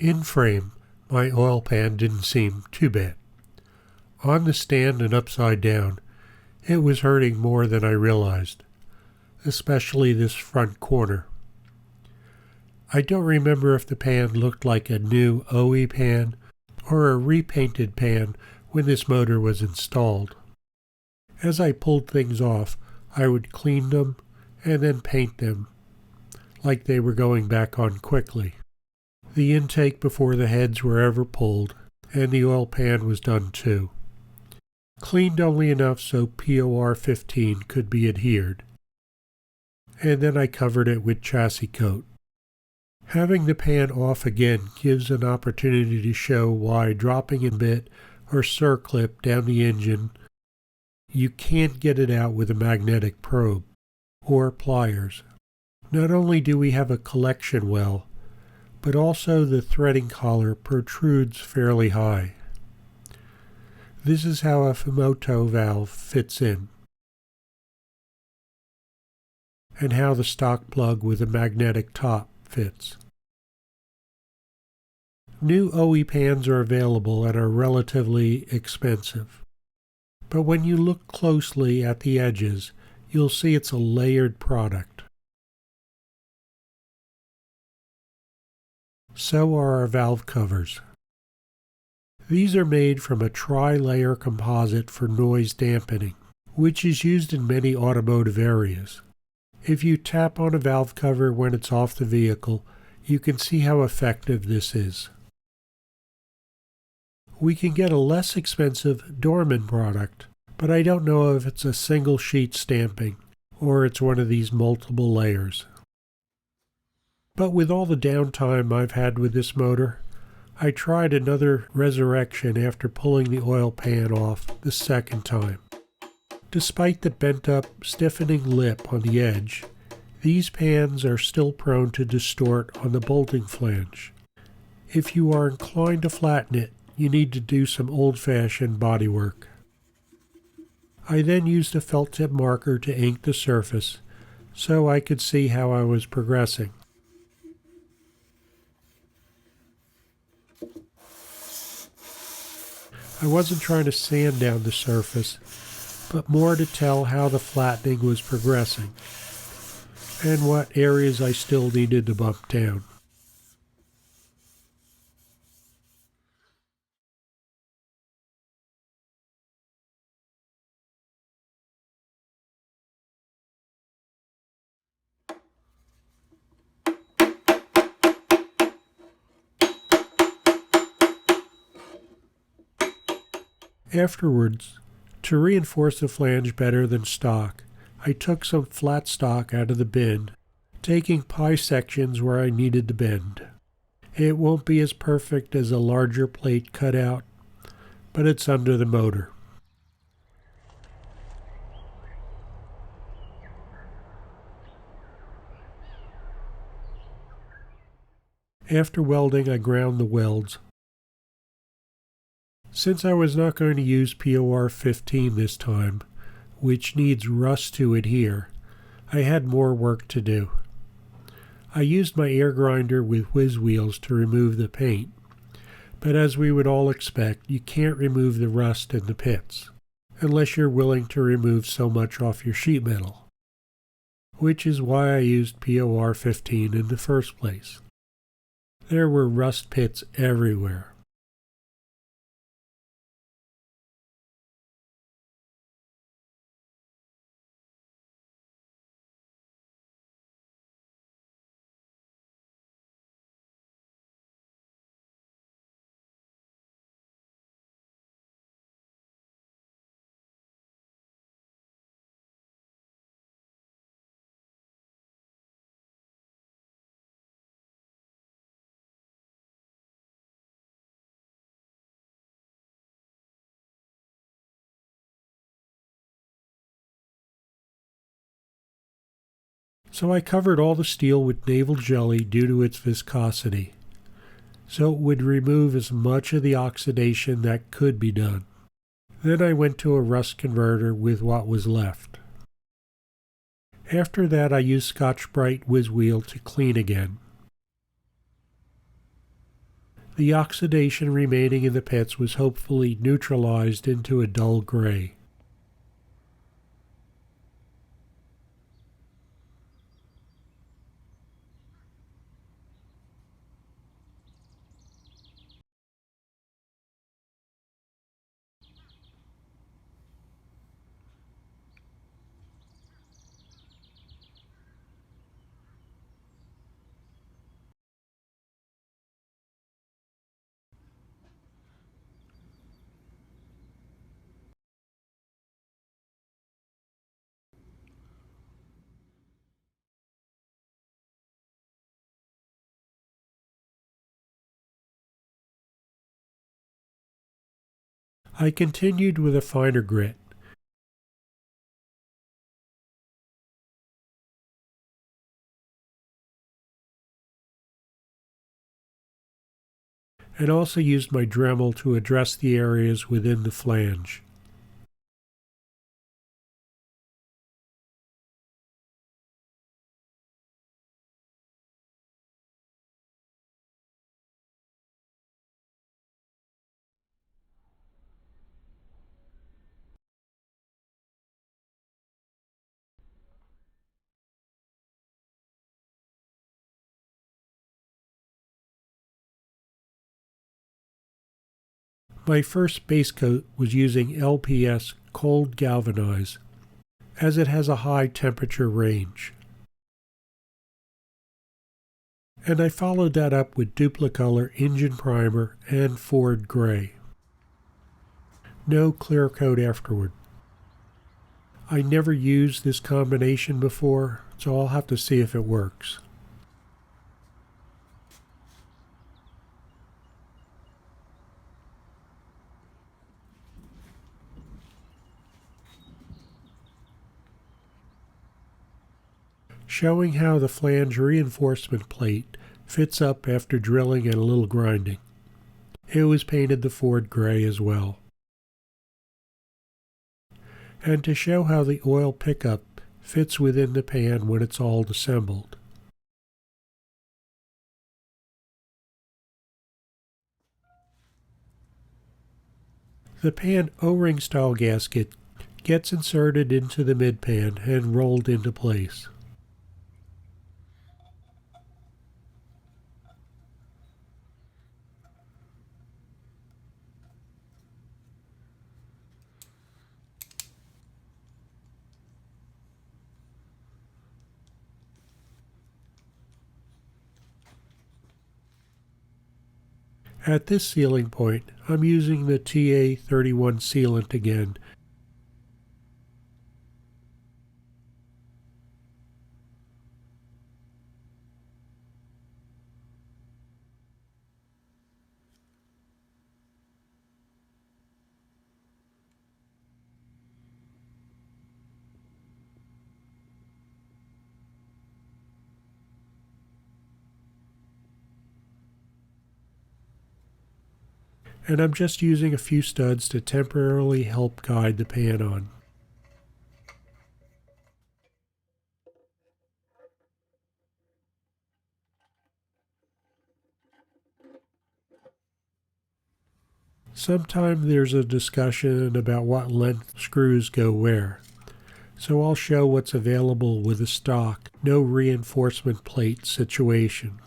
In frame, my oil pan didn't seem too bad. On the stand and upside down, it was hurting more than I realized, especially this front corner. I don't remember if the pan looked like a new OE pan or a repainted pan when this motor was installed. As I pulled things off, I would clean them and then paint them like they were going back on quickly. The intake before the heads were ever pulled, and the oil pan was done too. Cleaned only enough so POR 15 could be adhered. And then I covered it with chassis coat. Having the pan off again gives an opportunity to show why dropping a bit or circlip down the engine, you can't get it out with a magnetic probe or pliers. Not only do we have a collection well, but also the threading collar protrudes fairly high. This is how a Fumoto valve fits in, and how the stock plug with a magnetic top fits. New OE pans are available and are relatively expensive, but when you look closely at the edges, you'll see it's a layered product. So are our valve covers. These are made from a tri-layer composite for noise dampening, which is used in many automotive areas. If you tap on a valve cover when it's off the vehicle, you can see how effective this is. We can get a less expensive Dorman product, but I don't know if it's a single sheet stamping or it's one of these multiple layers. But with all the downtime I've had with this motor, I tried another resurrection after pulling the oil pan off the second time. Despite the bent up, stiffening lip on the edge, these pans are still prone to distort on the bolting flange. If you are inclined to flatten it, you need to do some old-fashioned bodywork. I then used a felt tip marker to ink the surface so I could see how I was progressing. I wasn't trying to sand down the surface, but more to tell how the flattening was progressing, and what areas I still needed to bump down. Afterwards, to reinforce the flange better than stock, I took some flat stock out of the bin, taking pie sections where I needed to bend. It won't be as perfect as a larger plate cutout, but it's under the motor. After welding, I ground the welds. Since I was not going to use POR 15 this time, which needs rust to adhere, I had more work to do. I used my air grinder with whiz wheels to remove the paint, but as we would all expect, you can't remove the rust in the pits, unless you're willing to remove so much off your sheet metal, which is why I used POR 15 in the first place. There were rust pits everywhere. So I covered all the steel with naval jelly due to its viscosity, so it would remove as much of the oxidation that could be done. Then I went to a rust converter with what was left. After that I used Scotch-Brite whiz wheel to clean again. The oxidation remaining in the pits was hopefully neutralized into a dull gray. I continued with a finer grit. And also used my Dremel to address the areas within the flange. My first base coat was using LPS cold galvanize, as it has a high temperature range. And I followed that up with Duplicolor engine primer and Ford gray. No clear coat afterward. I never used this combination before, so I'll have to see if it works. Showing how the flange reinforcement plate fits up after drilling and a little grinding. It was painted the Ford gray as well. And to show how the oil pickup fits within the pan when it's all assembled. The pan O-ring style gasket gets inserted into the mid-pan and rolled into place. At this sealing point, I'm using the TA31 sealant again. And I'm just using a few studs to temporarily help guide the pan on. Sometimes there's a discussion about what length screws go where, so I'll show what's available with a stock, no reinforcement plate situation.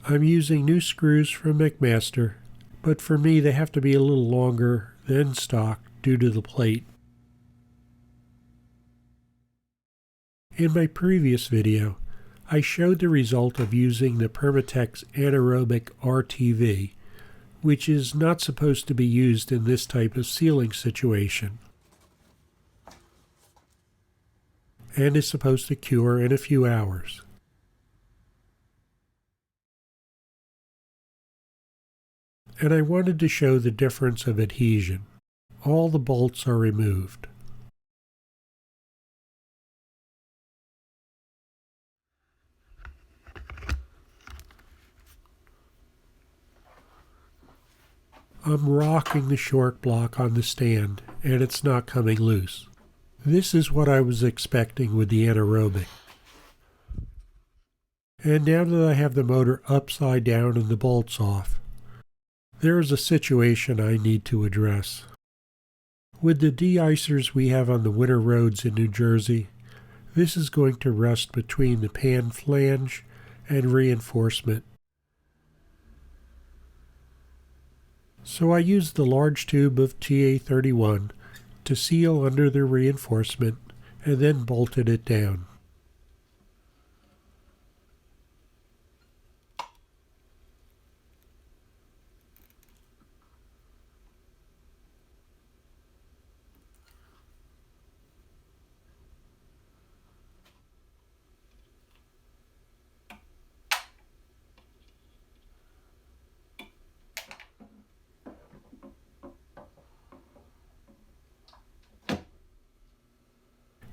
I'm using new screws from McMaster, but for me they have to be a little longer than stock due to the plate. In my previous video, I showed the result of using the Permatex Anaerobic RTV, which is not supposed to be used in this type of sealing situation, and is supposed to cure in a few hours. And I wanted to show the difference of adhesion. All the bolts are removed. I'm rocking the short block on the stand and it's not coming loose. This is what I was expecting with the Anaerobic. And now that I have the motor upside down and the bolts off, there is a situation I need to address. With the de-icers we have on the winter roads in New Jersey, this is going to rust between the pan flange and reinforcement. So I used the large tube of TA31 to seal under the reinforcement and then bolted it down.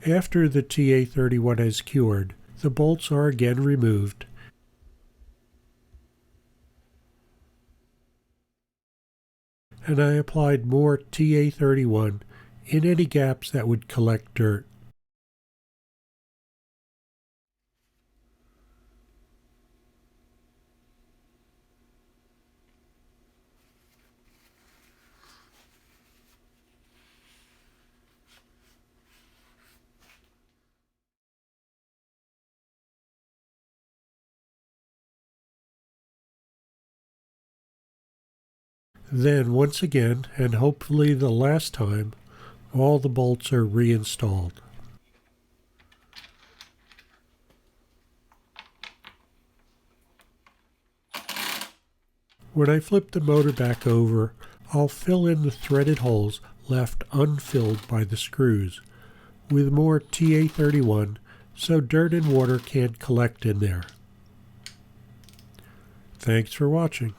After the TA31 has cured, the bolts are again removed, and I applied more TA31 in any gaps that would collect dirt. Then once again, and hopefully the last time, all the bolts are reinstalled. When I flip the motor back over, I'll fill in the threaded holes left unfilled by the screws with more TA31 so dirt and water can't collect in there. Thanks for watching.